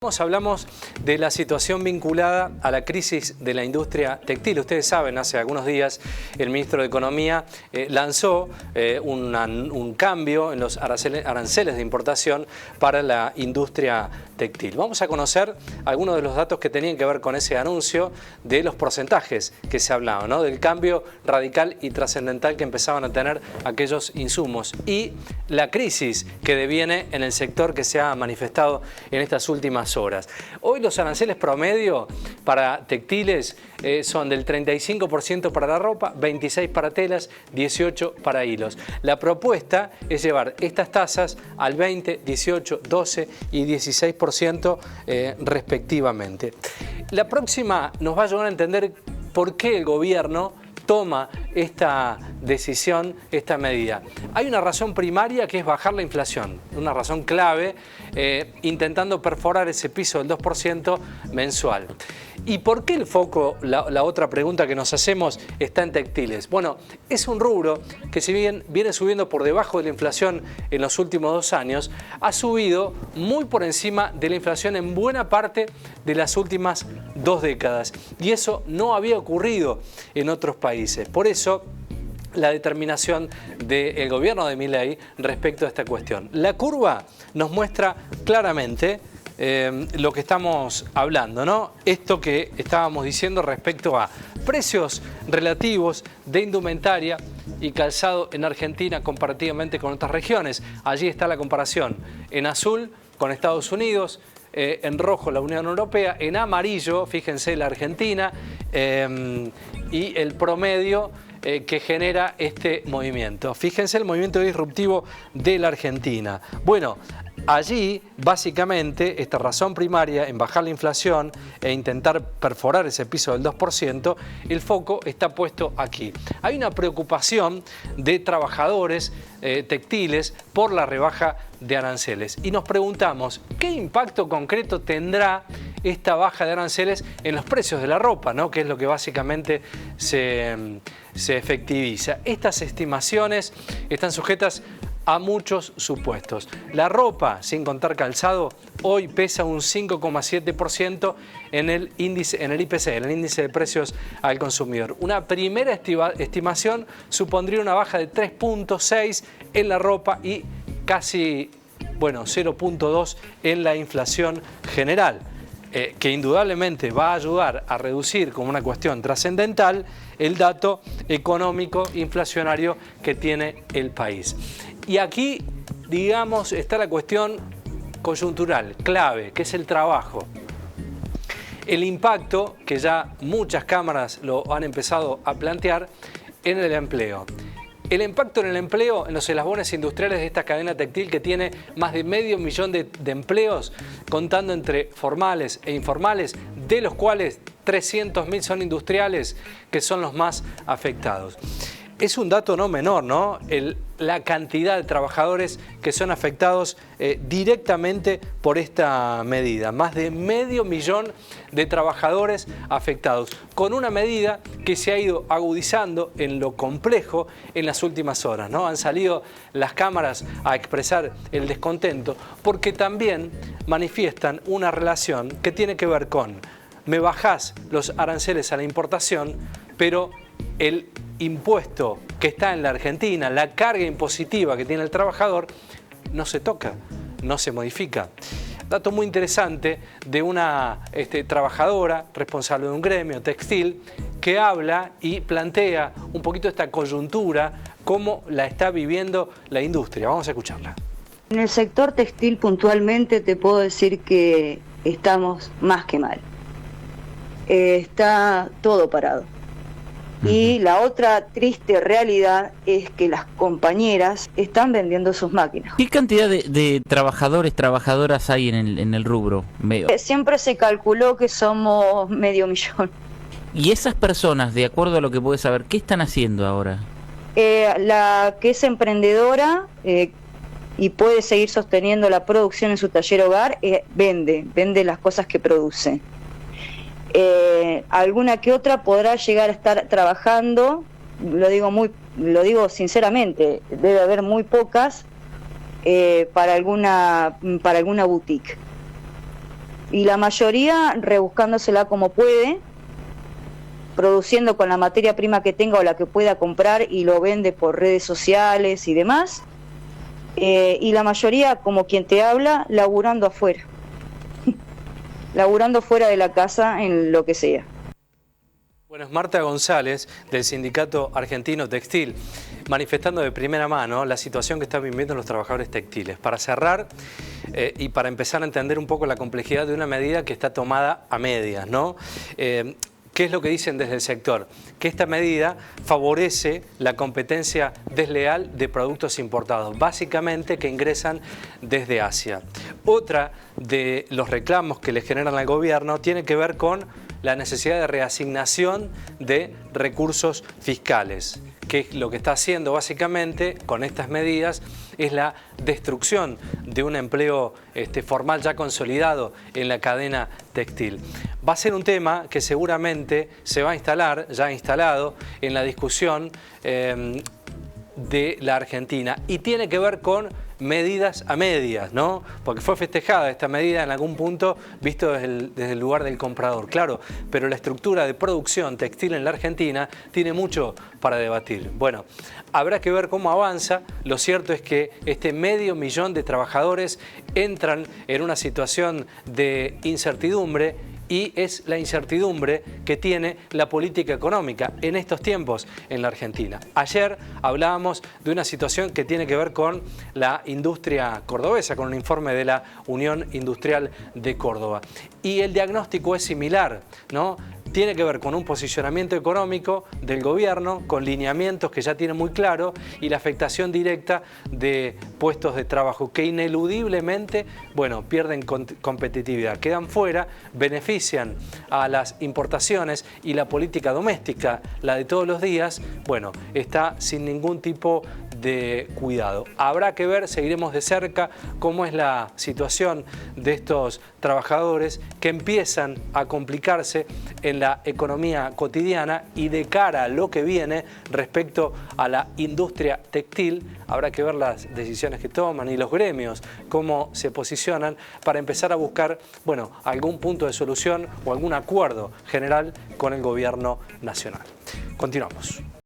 Hablamos de la situación vinculada a la crisis de la industria textil. Ustedes saben, hace algunos días el ministro de Economía lanzó un cambio en los aranceles de importación para la industria textil. Vamos a conocer algunos de los datos que tenían que ver con ese anuncio, de los porcentajes que se hablaban, ¿no? Del cambio radical y trascendental que empezaban a tener aquellos insumos y la crisis que deviene en el sector que se ha manifestado en estas últimas horas. Hoy los aranceles promedio para textiles son del 35% para la ropa, 26% para telas, 18% para hilos. La propuesta es llevar estas tasas al 20%, 18%, 12% y 16% respectivamente. La próxima nos va a ayudar a entender por qué el gobierno toma esta decisión, esta medida. Hay una razón primaria que es bajar la inflación, una razón clave, intentando perforar ese piso del 2% mensual. ¿Y por qué el foco, la otra pregunta que nos hacemos, está en textiles? Bueno, es un rubro que, si bien viene subiendo por debajo de la inflación en los últimos 2 años, ha subido muy por encima de la inflación en buena parte de las últimas 2 décadas. Y eso no había ocurrido en otros países. Por eso, la determinación del gobierno de Milei respecto a esta cuestión. La curva nos muestra claramente lo que estamos hablando, ¿no? Esto que estábamos diciendo respecto a precios relativos de indumentaria y calzado en Argentina comparativamente con otras regiones. Allí está la comparación en azul con Estados Unidos, en rojo la Unión Europea, en amarillo, fíjense, la Argentina, y el promedio que genera este movimiento. Fíjense el movimiento disruptivo de la Argentina. Bueno, allí, básicamente, esta razón primaria en bajar la inflación e intentar perforar ese piso del 2%, el foco está puesto aquí. Hay una preocupación de trabajadores textiles por la rebaja de aranceles. Y nos preguntamos, ¿qué impacto concreto tendrá esta baja de aranceles en los precios de la ropa, ¿no? Que es lo que básicamente se efectiviza? Estas estimaciones están sujetas a muchos supuestos. La ropa, sin contar calzado, hoy pesa un 5,7% en el índice, en el IPC, en el índice de precios al consumidor. Una primera estimación supondría una baja de 3,6 en la ropa y casi, 0,2 en la inflación general, que indudablemente va a ayudar a reducir como una cuestión trascendental el dato económico inflacionario que tiene el país. Y aquí, digamos, está la cuestión coyuntural, clave, que es el trabajo. El impacto, que ya muchas cámaras lo han empezado a plantear, en el empleo. El impacto en el empleo, en los eslabones industriales de esta cadena textil que tiene más de 500.000 de empleos, contando entre formales e informales, de los cuales 300.000 son industriales, que son los más afectados. Es un dato no menor, ¿no? La cantidad de trabajadores que son afectados directamente por esta medida. Más de 500.000 de trabajadores afectados, con una medida que se ha ido agudizando en lo complejo en las últimas horas, ¿no? Han salido las cámaras a expresar el descontento porque también manifiestan una relación que tiene que ver con: me bajás los aranceles a la importación, pero el impuesto que está en la Argentina, la carga impositiva que tiene el trabajador, no se toca, no se modifica. Dato muy interesante de una trabajadora responsable de un gremio textil que habla y plantea un poquito esta coyuntura, cómo la está viviendo la industria. Vamos a escucharla. En el sector textil puntualmente te puedo decir que estamos más que mal. Está todo parado. Y la otra triste realidad es que las compañeras están vendiendo sus máquinas. ¿Qué cantidad de trabajadores, trabajadoras hay en el rubro? Siempre se calculó que somos 500.000. ¿Y esas personas, de acuerdo a lo que puedes saber, qué están haciendo ahora? La que es emprendedora y puede seguir sosteniendo la producción en su taller hogar, vende las cosas que produce. Alguna que otra podrá llegar a estar trabajando, lo digo sinceramente, debe haber muy pocas para alguna boutique. y la mayoría rebuscándosela como puede, produciendo con la materia prima que tenga o la que pueda comprar y lo vende por redes sociales y demás, y la mayoría, como quien te habla, laburando afuera, laburando fuera de la casa en lo que sea. Bueno, es Marta González, del Sindicato Argentino Textil, manifestando de primera mano la situación que están viviendo los trabajadores textiles. Para cerrar y para empezar a entender un poco la complejidad de una medida que está tomada a medias, ¿no? ¿Qué es lo que dicen desde el sector? Que esta medida favorece la competencia desleal de productos importados, básicamente que ingresan desde Asia. Otra de los reclamos que le generan al gobierno tiene que ver con la necesidad de reasignación de recursos fiscales, que lo que está haciendo básicamente con estas medidas es la destrucción de un empleo formal ya consolidado en la cadena textil. Va a ser un tema que seguramente se va a instalar, ya instalado, en la discusión de la Argentina y tiene que ver con medidas a medias, ¿no? Porque fue festejada esta medida en algún punto visto desde el lugar del comprador, claro, pero la estructura de producción textil en la Argentina tiene mucho para debatir. Bueno, habrá que ver cómo avanza. Lo cierto es que este 500.000 de trabajadores entran en una situación de incertidumbre y es la incertidumbre que tiene la política económica en estos tiempos en la Argentina. Ayer hablábamos de una situación que tiene que ver con la industria cordobesa, con un informe de la Unión Industrial de Córdoba. Y el diagnóstico es similar, ¿no? Tiene que ver con un posicionamiento económico del gobierno, con lineamientos que ya tiene muy claro y la afectación directa de puestos de trabajo que ineludiblemente, bueno, pierden competitividad, quedan fuera, benefician a las importaciones y la política doméstica, la de todos los días, bueno, está sin ningún tipo de cuidado. Habrá que ver, seguiremos de cerca cómo es la situación de estos trabajadores que empiezan a complicarse en la economía cotidiana y de cara a lo que viene respecto a la industria textil, habrá que ver las decisiones que toman y los gremios, cómo se posicionan para empezar a buscar, bueno, algún punto de solución o algún acuerdo general con el gobierno nacional. Continuamos.